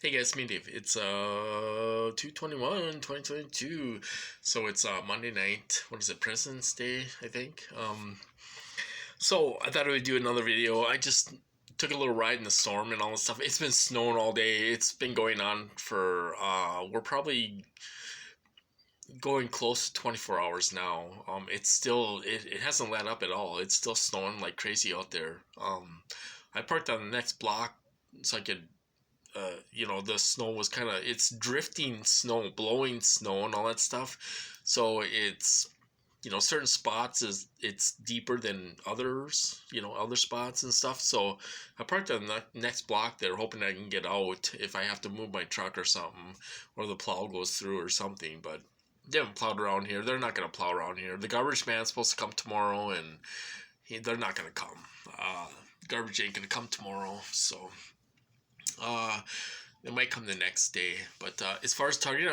Hey guys, me Dave. It's 2/21, 2022. So it's Monday night. What is it? President's Day, I think. So I thought I would do another video. I just took a little ride in the storm and all this stuff. It's been snowing all day. It's been going on for we're probably going close to 24 hours now. It hasn't let up at all. It's still snowing like crazy out there. I parked on the next block so I could the snow was kind of it's drifting snow, blowing snow, and all that stuff. So it's certain spots is it's deeper than others, other spots and stuff. So I parked on the next block there, hoping I can get out if I have to move my truck or something, or the plow goes through or something. But they haven't plowed around here. They're not gonna plow around here. The garbage man's supposed to come tomorrow, and they're not gonna come. Garbage ain't gonna come tomorrow, so uh, it might come the next day. But as far as targeting,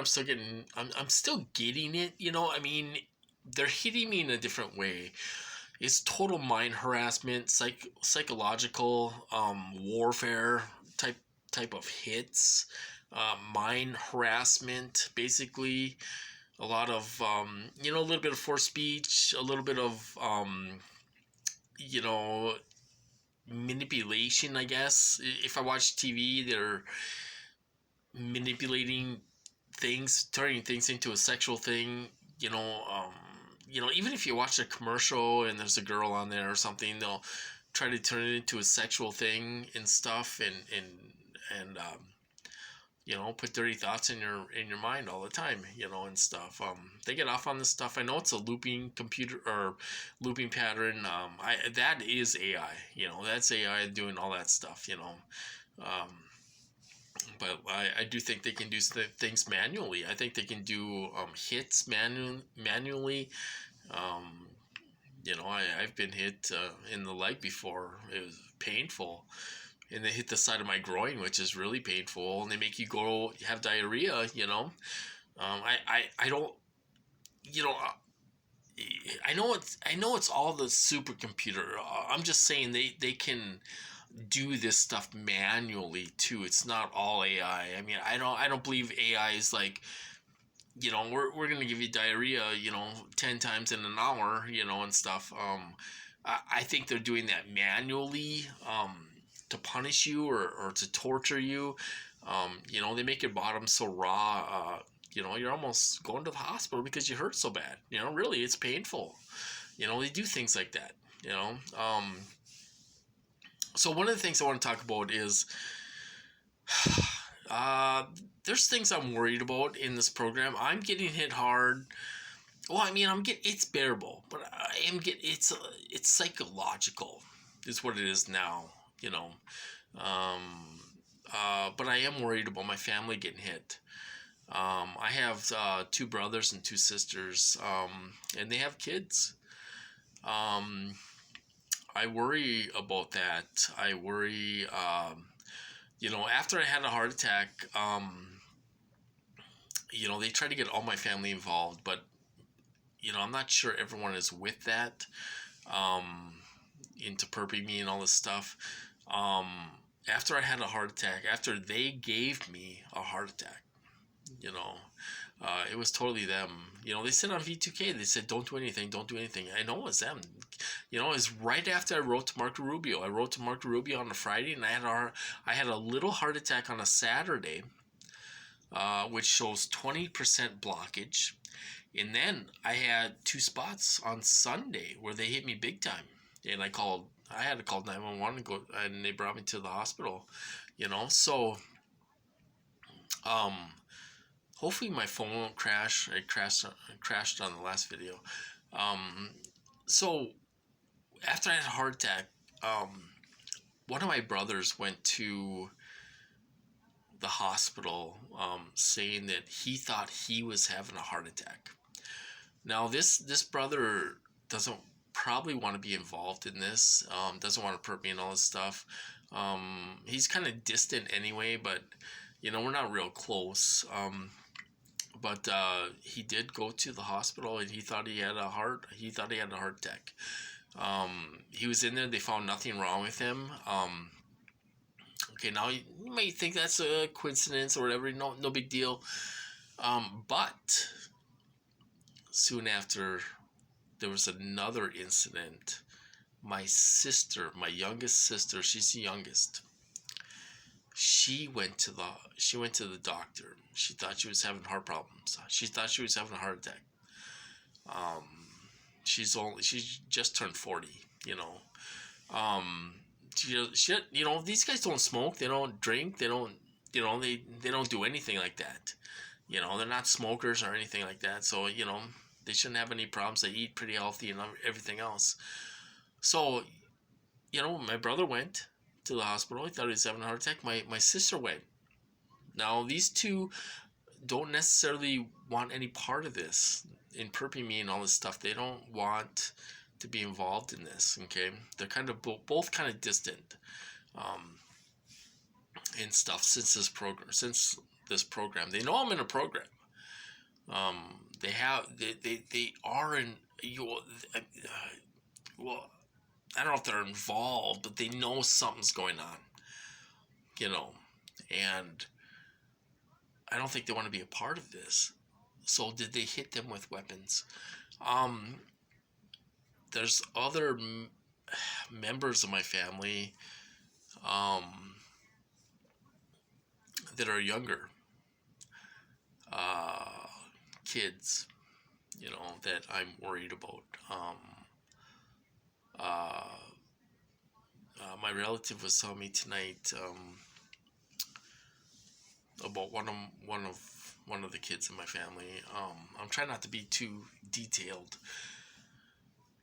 I'm still getting it. I mean, they're hitting me in a different way. It's total mind harassment, psychological warfare type of hits, mind harassment, basically. A lot of a little bit of forced speech, a little bit of you know, manipulation. I guess if I watch TV, they're manipulating things, turning things into a sexual thing. You know, um, even if you watch a commercial and there's a girl on there or something, they'll try to turn it into a sexual thing and stuff, and put dirty thoughts in your mind all the time, and stuff. They get off on this stuff. I know it's a looping computer or looping pattern. That is AI. That's AI doing all that stuff. Um, but I do think they can do things manually. I think they can do hits manually. Um, I've been hit in the leg before. It was painful. And they hit the side of my groin, which is really painful. And they make you go have diarrhea. I don't, you know, I know it's all the supercomputer. I'm just saying they can do this stuff manually too. It's not all AI. I mean, I don't believe AI is like, we're gonna give you diarrhea, 10 times in an hour, and stuff. I think they're doing that manually, to punish you or to torture you. They make your bottom so raw. You're almost going to the hospital because you hurt so bad. Really, it's painful. They do things like that. You know. So one of the things I want to talk about is uh, there's things I'm worried about in this program. I'm getting hit hard. Well, I mean, it's bearable, but I am get it's psychological, is what it is now. You know, but I am worried about my family getting hit. I have two brothers and two sisters, and they have kids. Um, I worry about that. I worry, after I had a heart attack, they try to get all my family involved, but I'm not sure everyone is with that, um, into perping me and all this stuff. Um, After I had a heart attack, after they gave me a heart attack, you know, it was totally them. They said on V2K, they said, don't do anything, don't do anything. I know it was them. It was right after I wrote to Marco Rubio. I wrote to Marco Rubio on a Friday, and I had a little heart attack on a Saturday, which shows 20% blockage. And then I had two spots on Sunday where they hit me big time. And I had to call 911 and go, and they brought me to the hospital, So, um, hopefully my phone won't crash. It crashed on the last video. Um, so after I had a heart attack, one of my brothers went to the hospital, saying that he thought he was having a heart attack. Now this brother doesn't probably want to be involved in this. Doesn't want to perp me and all this stuff. He's kind of distant anyway, but we're not real close. But he did go to the hospital, and he thought he had a heart attack. He was in there. They found nothing wrong with him. Okay, now you may think that's a coincidence or whatever. No big deal. But soon after, there was another incident. My sister, my youngest sister, she's the youngest. She went to the doctor. She thought she was having heart problems. She thought she was having a heart attack. Um, she's just turned 40. You know. These guys don't smoke. They don't drink. They don't. They don't do anything like that. They're not smokers or anything like that. So they shouldn't have any problems. They eat pretty healthy and everything else. So my brother went to the hospital. He thought he was having a heart attack. My sister went. Now, these two don't necessarily want any part of this in perping me and all this stuff. They don't want to be involved in this, okay? They're kind of both kind of distant and stuff since this program. They know I'm in a program. They are in, well, I don't know if they're involved, but they know something's going on, and I don't think they want to be a part of this. So did they hit them with weapons? There's other members of my family that are younger kids, that I'm worried about. My relative was telling me tonight about one of the kids in my family. I'm trying not to be too detailed,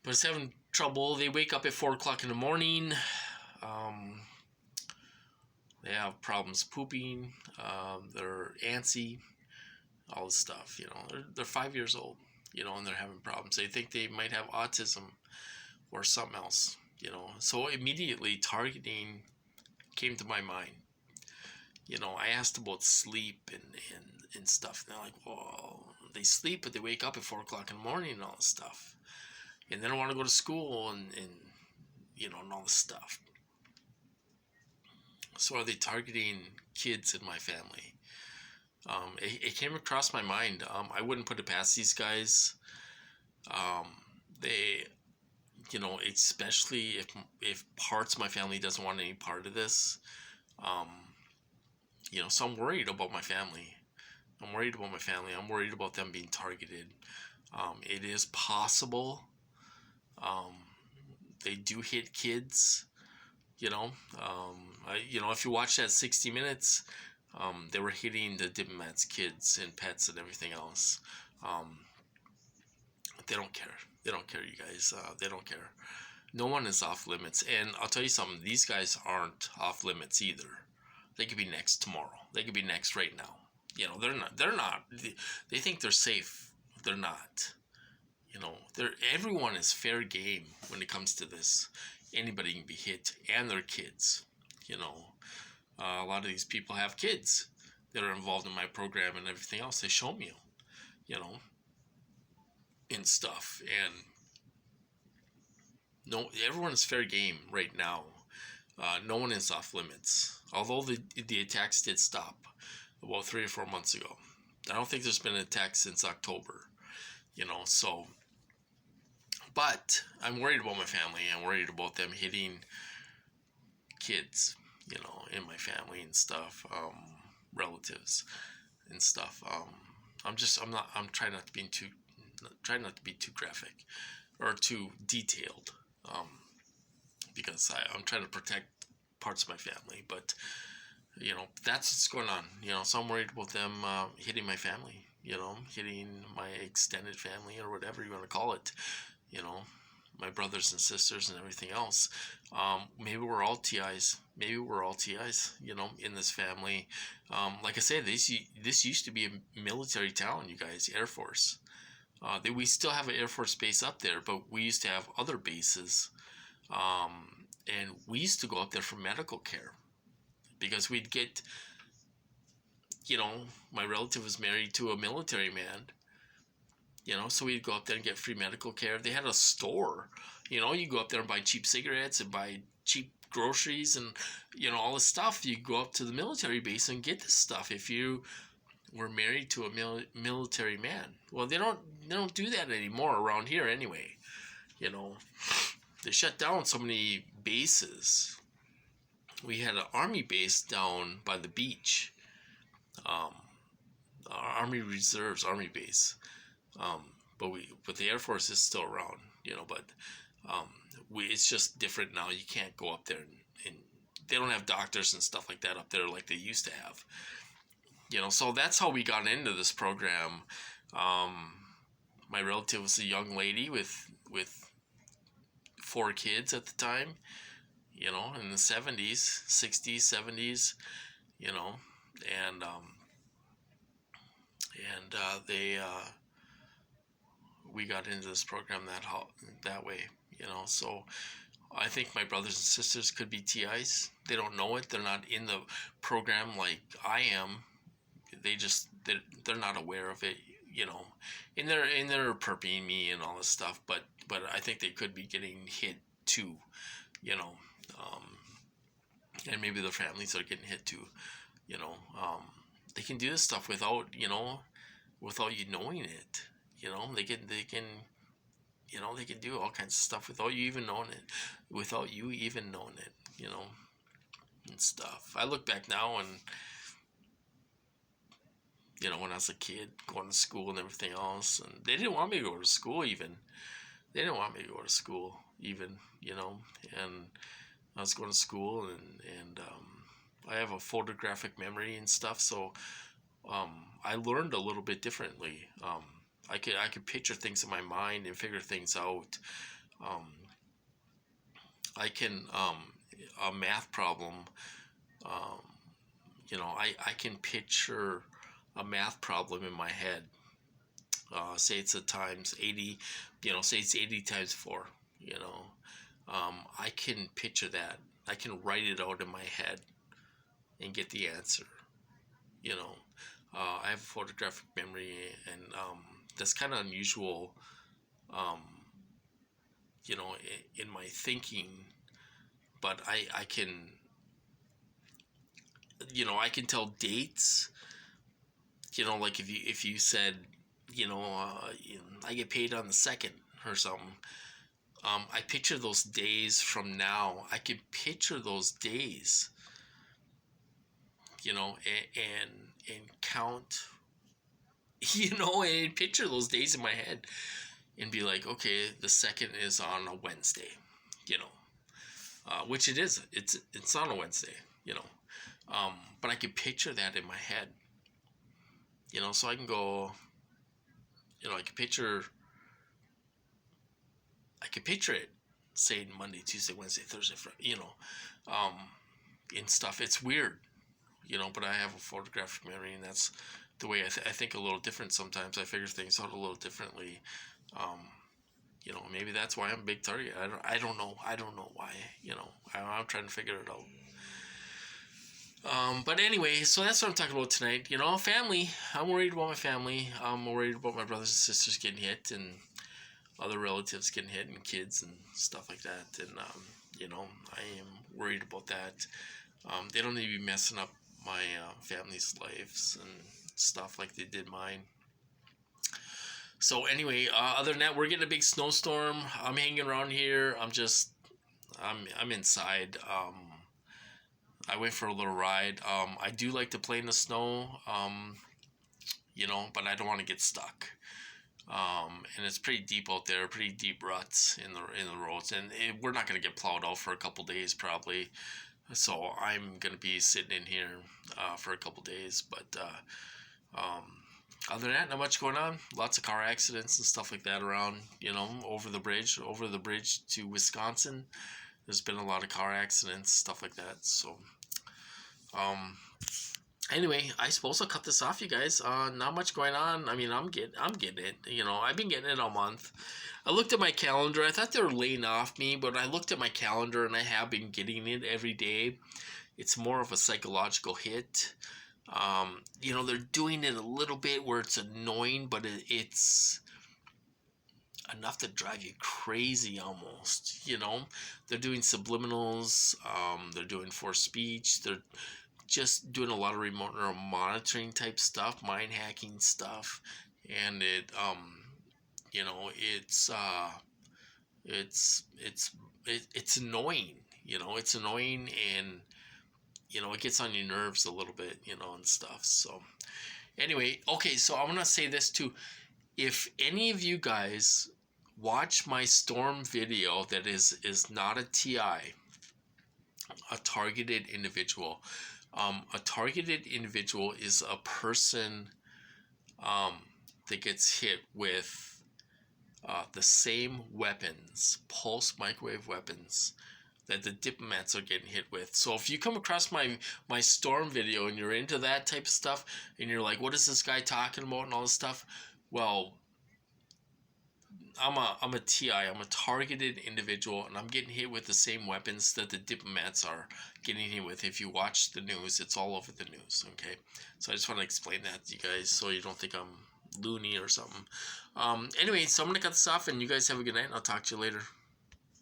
but it's having trouble. They wake up at 4 o'clock in the morning. They have problems pooping. They're antsy, all this stuff. They're 5 years old, and they're having problems. They think they might have autism or something else, So immediately targeting came to my mind. I asked about sleep and stuff. And they're like, well, they sleep, but they wake up at 4 o'clock in the morning and all this stuff. And they don't want to go to school and all this stuff. So are they targeting kids in my family? It came across my mind. I wouldn't put it past these guys. They, especially if parts of my family doesn't want any part of this. So I'm worried about my family. I'm worried about them being targeted. It is possible. They do hit kids. If you watch that 60 Minutes, they were hitting the diplomats' kids and pets and everything else. They don't care. They don't care, you guys. They don't care. No one is off limits. And I'll tell you something. These guys aren't off limits either. They could be next tomorrow. They could be next right now. They're not. They think they're safe. They're not. Everyone is fair game when it comes to this. Anybody can be hit, and their kids. A lot of these people have kids that are involved in my program and everything else. They show me them, and stuff. And no, everyone is fair game right now. No one is off limits. Although the attacks did stop about 3 or 4 months ago. I don't think there's been an attack since October. So. But I'm worried about my family. I'm worried about them hitting kids, in my family and stuff, relatives and stuff. I'm trying not to be too graphic or too detailed, because I'm trying to protect parts of my family. But that's what's going on. So I'm worried about them hitting my family. Hitting my extended family or whatever you want to call it. My brothers and sisters and everything else. Maybe we're all TIs. In this family. Like I said, this used to be a military town, you guys, Air Force. We still have an Air Force base up there, but we used to have other bases. And we used to go up there for medical care. Because we'd get, my relative was married to a military man. So we'd go up there and get free medical care. They had a store. You go up there and buy cheap cigarettes and buy cheap groceries and, you know, all this stuff. You go up to the military base and get this stuff if you were married to a military man. Well, they don't do that anymore around here anyway. You know, they shut down so many bases. We had an army base down by the beach. Our Army Reserves Army base. But the Air Force is still around, you know, but it's just different now. You can't go up there and they don't have doctors and stuff like that up there like they used to have. You know, so that's how we got into this program. My relative was a young lady with 4 kids at the time, you know, in the 70s, 60s, 70s, you know, and we got into this program that way, you know. So I think my brothers and sisters could be TIs. They don't know it. They're not in the program like I am. They're not aware of it, you know. And they're perping me and all this stuff, but I think they could be getting hit too, you know. And maybe their families are getting hit too, you know. They can do this stuff without you knowing it. You know, they can you know, they can do all kinds of stuff without you even knowing it, you know, and stuff. I look back now and, you know, when I was a kid going to school and everything else, and they didn't want me to go to school even. You know, and I was going to school and I have a photographic memory and stuff, so I learned a little bit differently. I could picture things in my mind and figure things out. I can a math problem. You know, I can picture a math problem in my head. Say it's a times 80. You know, say it's 80 times 4. You know, I can picture that. I can write it out in my head and get the answer. You know, I have a photographic memory, and that's kind of unusual, you know, in my thinking. But I can, you know, I can tell dates. You know, like if you said, you know, I get paid on the 2nd or something. I picture those days from now. I can picture those days, you know, and count, you know, and picture those days in my head and be like, okay, the 2nd is on a Wednesday, you know, which it is. It's on a Wednesday, you know, but I can picture that in my head, you know, so I can go, you know, I can picture it saying Monday, Tuesday, Wednesday, Thursday, Friday, you know, and stuff. It's weird, you know, but I have a photographic memory, and that's the way I think a little different sometimes. I figure things out a little differently. You know, maybe that's why I'm a big target. I don't know why, you know. I'm trying to figure it out. But anyway, so that's what I'm talking about tonight. You know, family. I'm worried about my family. I'm worried about my brothers and sisters getting hit, and other relatives getting hit, and kids and stuff like that. And you know, I am worried about that. They don't need to be messing up my family's lives and stuff like they did mine. So anyway, other than that, we're getting a big snowstorm. I'm hanging around here. I'm inside. I went for a little ride. I do like to play in the snow, you know, but I don't want to get stuck. And it's pretty deep out there, pretty deep ruts in the roads, and we're not going to get plowed out for a couple days probably. So I'm going to be sitting in here for a couple days, but other than that, not much going on. Lots of car accidents and stuff like that around, you know, over the bridge to Wisconsin. There's been a lot of car accidents, stuff like that. So, anyway, I suppose I'll cut this off, you guys. Not much going on. I mean, I'm getting it. You know, I've been getting it all month. I looked at my calendar. I thought they were laying off me, but I looked at my calendar and I have been getting it every day. It's more of a psychological hit. You know, they're doing it a little bit where it's annoying, but it's enough to drive you crazy almost, you know. They're doing subliminals, they're doing forced speech, they're just doing a lot of remote neural monitoring type stuff, mind hacking stuff, and you know, it's it's it's annoying, you know, it's annoying, and you know, it gets on your nerves a little bit, you know, and stuff. So anyway, okay, so I want to say this too. If any of you guys watch my storm video that is not a TI, a targeted individual. A targeted individual is a person um, that gets hit with the same weapons, pulse microwave weapons, that the diplomats are getting hit with. So if you come across my storm video and you're into that type of stuff, and you're like, what is this guy talking about and all this stuff? Well, I'm a TI. I'm a targeted individual, and I'm getting hit with the same weapons that the diplomats are getting hit with. If you watch the news, it's all over the news. Okay, so I just want to explain that to you guys so you don't think I'm loony or something. Anyway, so I'm gonna cut this off, and you guys have a good night. And I'll talk to you later.